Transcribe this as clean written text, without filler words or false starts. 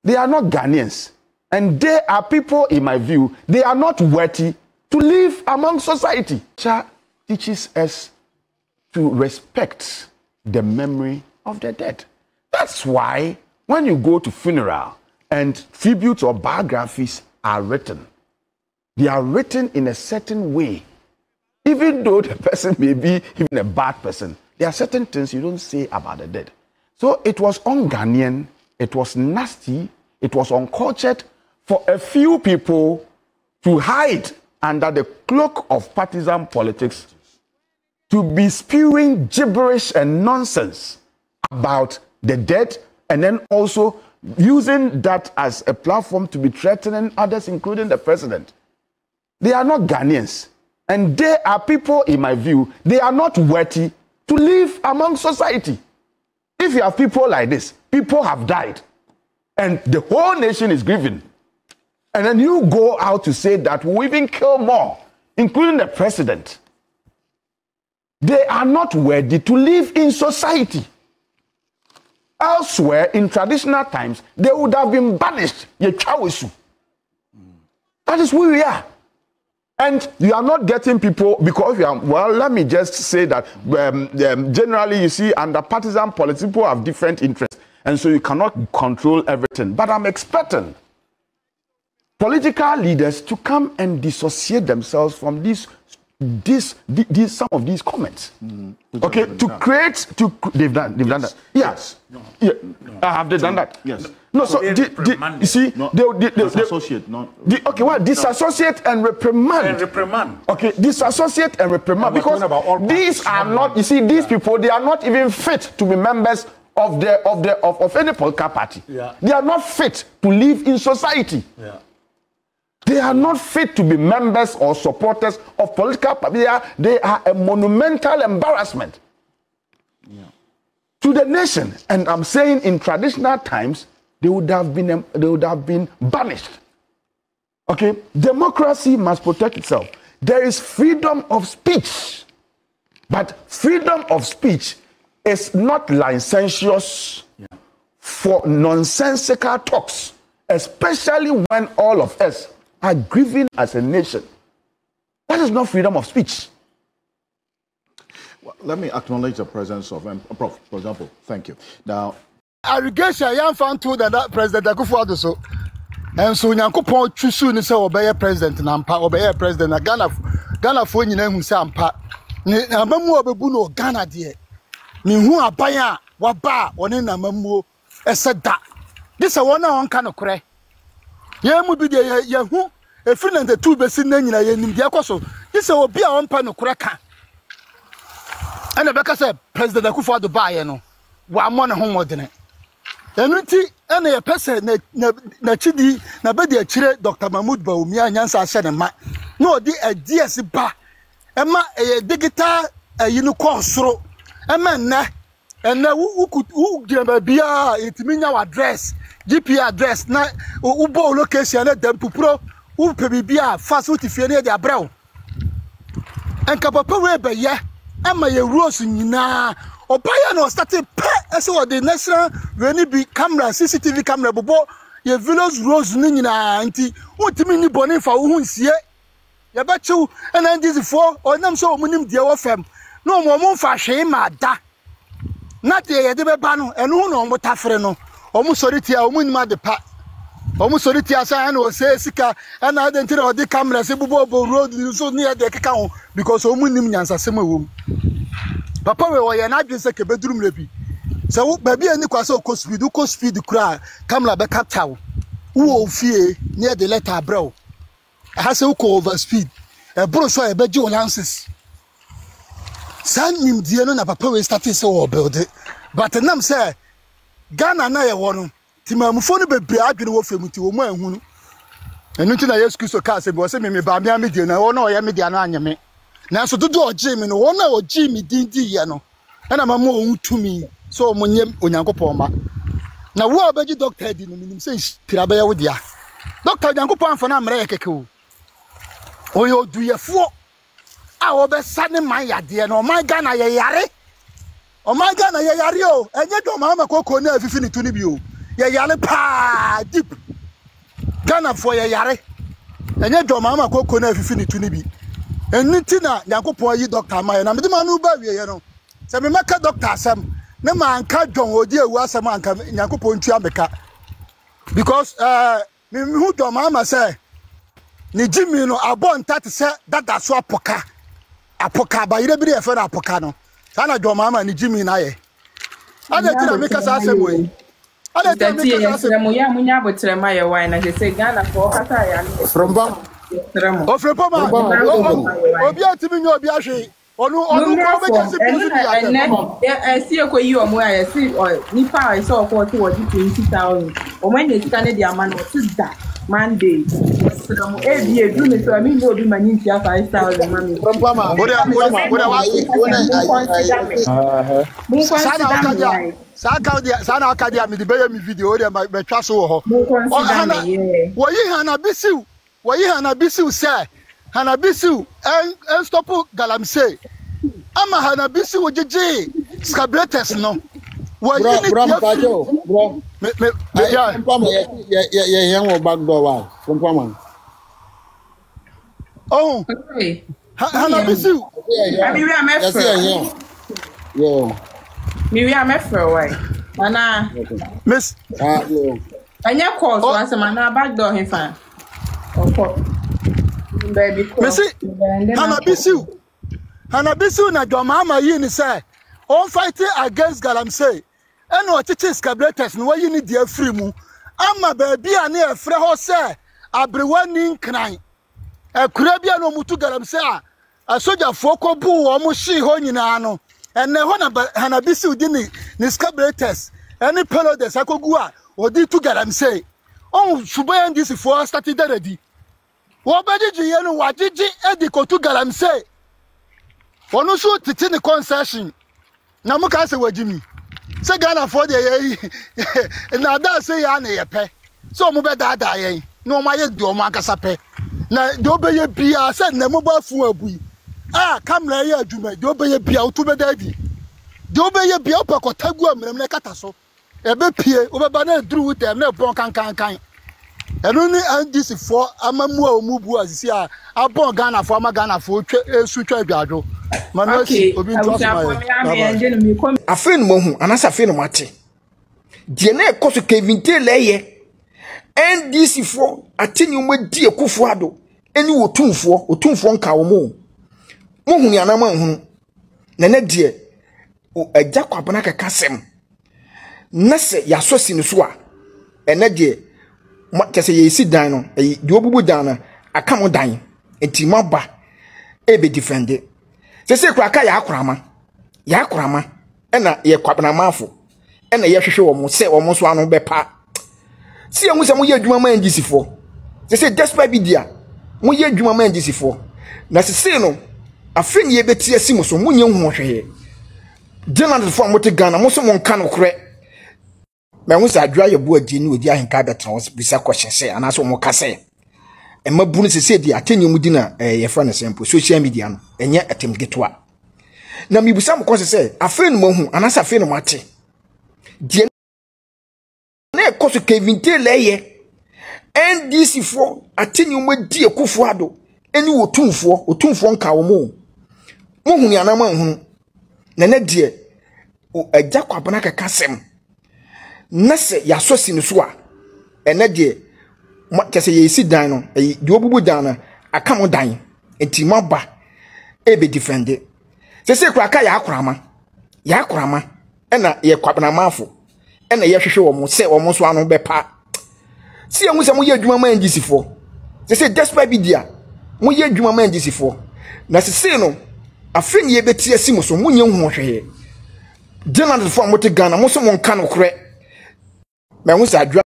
They are not Ghanaians. And they are people, in my view, they are not worthy to live among society. Cha teaches us to respect the memory of the dead. That's why when you go to funeral and tributes or biographies are written, they are written in a certain way. Even though the person may be even a bad person, there are certain things you don't say about the dead. So it was un-Ghanaian, it was nasty, it was uncultured for a few people to hide under the cloak of partisan politics, to be spewing gibberish and nonsense about the dead, and then also using that as a platform to be threatening others, including the president. They are not Ghanaians. And they are people, in my view, they are not worthy to live among society. If you have people like this, people have died, and the whole nation is grieving. And then you go out to say that we'll even kill more, including the president. They are not worthy to live in society. Elsewhere, in traditional times, they would have been banished. That is who we are. And you are not getting people because you are, well, let me just say that generally you see under partisan politics, people have different interests. And so you cannot control everything. But I'm expecting political leaders to come and dissociate themselves from some of these comments. Okay, to create, they've done that. Yes. No. Yeah. Have they done that? Yes. No, so you see, disassociate, not. Okay, well, disassociate and reprimand. Okay, disassociate and reprimand, because these are not. You see, these people, they are not even fit to be members of any political party. Yeah. They are not fit to live in society. Yeah. They are not fit to be members or supporters of political parties. They are a monumental embarrassment to the nation. And I'm saying in traditional times, they would have been banished. Okay? Democracy must protect itself. There is freedom of speech. But freedom of speech is not licentious for nonsensical talks, especially when all of us are grieving as a nation. That is not freedom of speech. Well, let me acknowledge the presence of Prof, for example. Thank you. Now, allegation young fan told that President Akufo-Addo so, and so Nyankopon chusu ni say obey president na mpa, obey president na Ghana fo nyina hu say ampa. Ni amamu obebu no Ghana de. Ni hu aban a waba one na amamu eseda. This one na on ka no kore. Ye mu bi de ye hu efiri 92 besi na nyina ye nim de akoso. This obi a on pa no kore ka. Ana beka say President Akufo-Addo ba ye no. Wa mo ne ho modene. Enuti ana ye pese na chidi na be de chire Dr. Mahmoud Bawumia nyansa ahye ne ma. Na odi DS ba. Ema digital yinu konsoro. Ema enne wu gbe bia itiminya wa address, GP address na ubo location na dem pupro wu pe bia fast wu tifie ne de abrao. Enka papa we be ye ema ye rules nyina Obaya no started as what the national when be camera, CCTV camera, bobo, your village rose nina anti, what to mean bonnie for who's ye? Ya bet you, and then this for or them so munim dear of them. No more for shame, da. Not the Edebano, and who know what Tafreno, almost sorry, woman the pat. Almost sorry, I know, say Sika, and I didn't tell the camera, say Bobo road so near the account because Omunim Yans are similar room. Papa we were na adwen se ke bedroom lebi se wo ba bia ni kwase ko speed kura camera be capture wo ofie near the letter bro ha se ko over speed e bro so e be ji lances san nim die no na papa we start se wo build but nam say Ghana na ye wo no timamfo no bebre adwen wo femuti wo mu ahunu enu ti na Yesu Kristo ka se bo se me ba me amedie na wo na o ye media no anyeme na so dodo ogime no wona ogime dindi ye no na mama o ntumi so omonyem onyankopon ma na wo obeji doctor di no minim say pirabe ye wo dia doctor onyankopon amfa na amre ye keke o oyo duyefo a wo be sane man yade no man Ghana ye yare o man Ghana ye yare o enye do mama kokko na afifi ni tu ni bi o ye yare pa deep Ghana for ye yare enye do mama koko na afifi ni tuni bi eniti na Nyankopon yi doctor ma ye na me de ma no ba wie ye no se me maka doctor asem ne ma anka John odi ewu asem anka Nyankopon tu ameka because me hu do mama say ni Jimmy no abon tat se dada so apoka ba ire bi e fe na apoka no sana do mama ni Jimmy na ye ada ti na me kasa asem we ada ti me kasa asem mo ya munya botre ma ye wine na say Ghana for kata ya from Bam o fre po ma obi atimi nyo obi ahwe onu ko be kase bi ya si ekoyi o mo ya si ni pa I saw ko to 20,000 o man ne tika ne dia ma no da Monday so e do me so mi no bi mani ntia 5,000 mami from Bam o da sana akadia mi de be mi video o de be twa so ho wo yi Hannah-Bissell say Hannah-Bissell and stop Galamsey ama Hannah-Bissell jeje scabrators no wo yi ni bro yeah back door wa from oh Hannah-Bissell abi we am we am why mana miss anya call so as mana back door he fan baby Messi Hannah-Bissell na do mama yi ni say on fighting against Galamsey and o tete scabrators no yi ni dia free mu ama baby ane e frɛ ho say abrewani nkran akura bia no mutu Galamsey a soja foko bu wo mo hye ho nyina no enne ho na Hannah-Bissell di ni scabrators any pelodes akogu a odi tu Galamsey on subayan this for started already wo bejiji ye no wajiji edi kotu Galamsey onu so titi ni concession na muka se wajimi se Ghana for the ye na da se ya na ye pe so mo be da ye no ma ye di o ma akasa pe na do be ye bia se na mo ba fu abui kamera ye adwuma do be ye bia o tu be da di do be ye bia o pa kotagu amrem na kata so ebe pie obeba na duru with them na bon kan enu ni NDC for amamu a omubu asisi a abon Ghana for ama Ghana for esu twa adwado manasi obi nto asoma afen mo hu anasa afen mo ate die na ekoso Kevin Taylor ye NDC for ateni mo die ekufo ado eni otumfo nka wo mo hu ni anama hu na die agya kwabana kaka sem na se yasosi ne so a ene de kese ye si dan no de obubu dan na aka mo dan enti maba e be defend se kura aka ya akorama ena ye kwabana mafo ena ye hwehwe wo mo se wo mo so anu be pa si enu se mo ye adwuma ma NDC fo se despite bidia mo ye adwuma ma NDC fo na se no afen ye beti asimo so mo nye hu hwehwe General for mo te Ghana mo so mo nka no kore me hu sa adwa ye bo adi ni odi ahenka betra bisa question say ana so mo ka say e mabunu se di atenye mu di na ye fra na sempo social media no enye atem getwa na mi bisa mo ko say afen mo hu ana sa afen mo ate die na ekoso Kevin Taylor ye NDC for atenye mu di ekufo ado eni otumfo nka wo mo hu ni anama hu na die agya kwabana kaka sem na se yasosi ne so a ene die kese ye si dan no de obubu dan na aka mo dan enti maba e be defend se kura aka ya akorama ena ye kwabana mafo ena ye hwehwe wo mo se wo mo so anu be pa si enu se mo ye adwuma ma NDC fo se despite bidia mo ye adwuma ma NDC fo na se no afen ye beti asimo so munye hu hwehwe General for mo te Ghana mo so mo nka no kore me hu sa